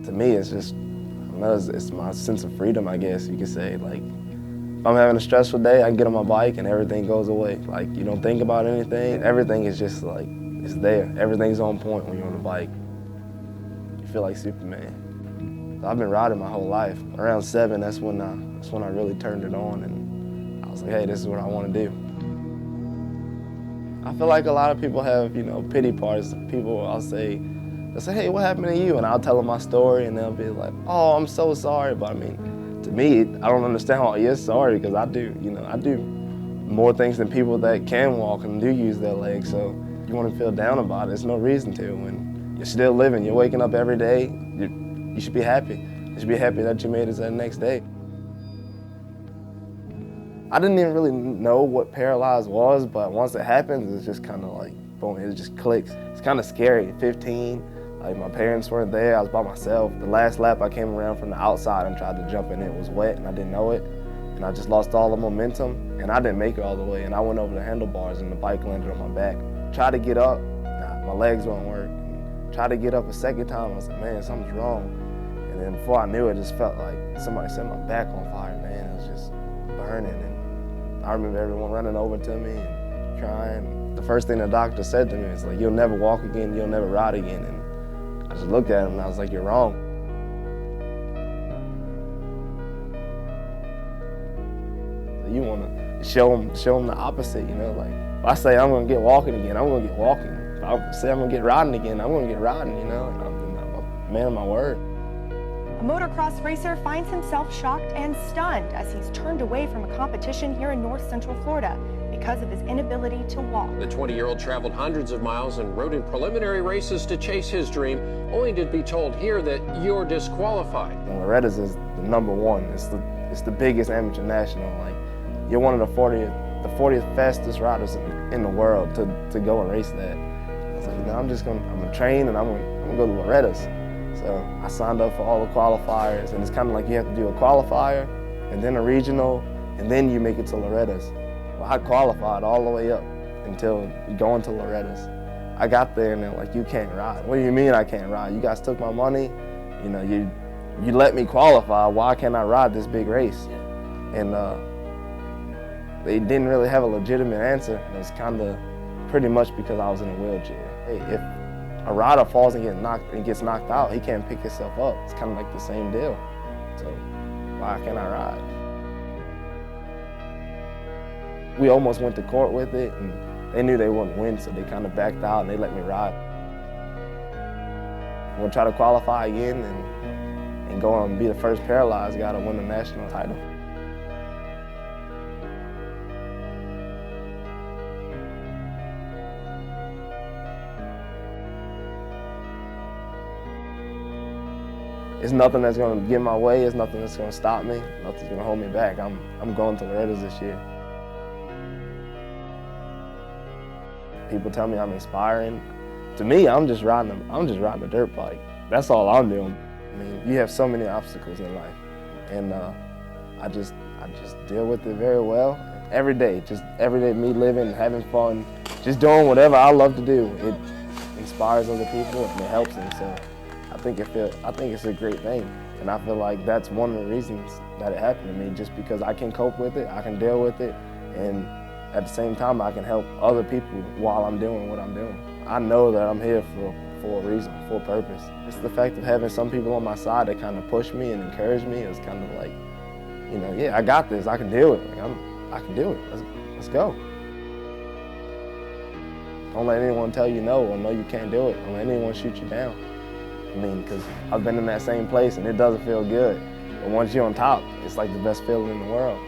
To me, it's just, I don't know, it's my sense of freedom, I guess you could say. Like, if I'm having a stressful day, I can get on my bike and everything goes away. Like, you don't think about anything. Everything is just like, it's there. Everything's on point when you're on the bike. You feel like Superman. So I've been riding my whole life. Around 7, that's when I really turned it on, and I was like, hey, this is what I want to do. I feel like a lot of people have, pity parties. People, they'll say, hey, what happened to you? And I'll tell them my story, and they'll be like, oh, I'm so sorry. But I mean, to me, I don't understand why you're sorry, because I do more things than people that can walk and do use their legs. So you want to feel down about it, there's no reason to. When you're still living, you're waking up every day, you should be happy. You should be happy that you made it to the next day. I didn't even really know what paralyzed was, but once it happens, it's just kind of like, boom, it just clicks. It's kind of scary. 15, like my parents weren't there, I was by myself. The last lap I came around from the outside and tried to jump in, it was wet and I didn't know it. And I just lost all the momentum and I didn't make it all the way. And I went over the handlebars and the bike landed on my back. Tried to get up, my legs won't work. And tried to get up a second time, I was like, man, something's wrong. And then before I knew it, just felt like somebody set my back on fire, man. It was just burning. And I remember everyone running over to me and crying. The first thing the doctor said to me was like, you'll never walk again, you'll never ride again. And I just looked at him and I was like, you're wrong. You want to show them the opposite, like, if I say I'm going to get walking again, I'm going to get walking. If I say I'm going to get riding again, I'm going to get riding, and I'm a man of my word. A motocross racer finds himself shocked and stunned as he's turned away from a competition here in North Central Florida because of his inability to walk. The 20-year-old traveled hundreds of miles and rode in preliminary races to chase his dream, only to be told here that you're disqualified. And Loretta's is the #1. It's the biggest amateur national. Like, you're one of the 40th fastest riders in the world to go and race that. I was like, I'm gonna train and I'm gonna go to Loretta's. So I signed up for all the qualifiers, and it's kind of like you have to do a qualifier and then a regional, and then you make it to Loretta's. Well, I qualified all the way up until going to Loretta's. I got there and they're like, you can't ride. What do you mean I can't ride? You guys took my money, you let me qualify, why can't I ride this big race? And they didn't really have a legitimate answer. It was kind of pretty much because I was in a wheelchair. Hey, if a rider falls and gets knocked out, he can't pick himself up. It's kind of like the same deal. So why can't I ride? We almost went to court with it, and they knew they wouldn't win, so they kind of backed out and they let me ride. We'll try to qualify again and go and be the first Paralyzed guy to win the national title. It's nothing that's going to get in my way. It's nothing that's going to stop me. Nothing's going to hold me back. I'm going to Loretta's this year. People tell me I'm inspiring. To me, I'm just riding a dirt bike. That's all I'm doing. I mean, you have so many obstacles in life, and I just deal with it very well. Every day me living, having fun, just doing whatever I love to do. It inspires other people and it helps them. So I think it's a great thing, and I feel like that's one of the reasons that it happened to me. Just because I can cope with it, I can deal with it, and at the same time I can help other people while I'm doing what I'm doing. I know that I'm here for a reason, for a purpose. It's the fact of having some people on my side that kind of push me and encourage me. It's kind of like, yeah, I got this. I can do it. Like, I can do it. Let's go. Don't let anyone tell you no or no you can't do it. Don't let anyone shoot you down. I mean, because I've been in that same place and it doesn't feel good. But once you're on top, it's like the best feeling in the world.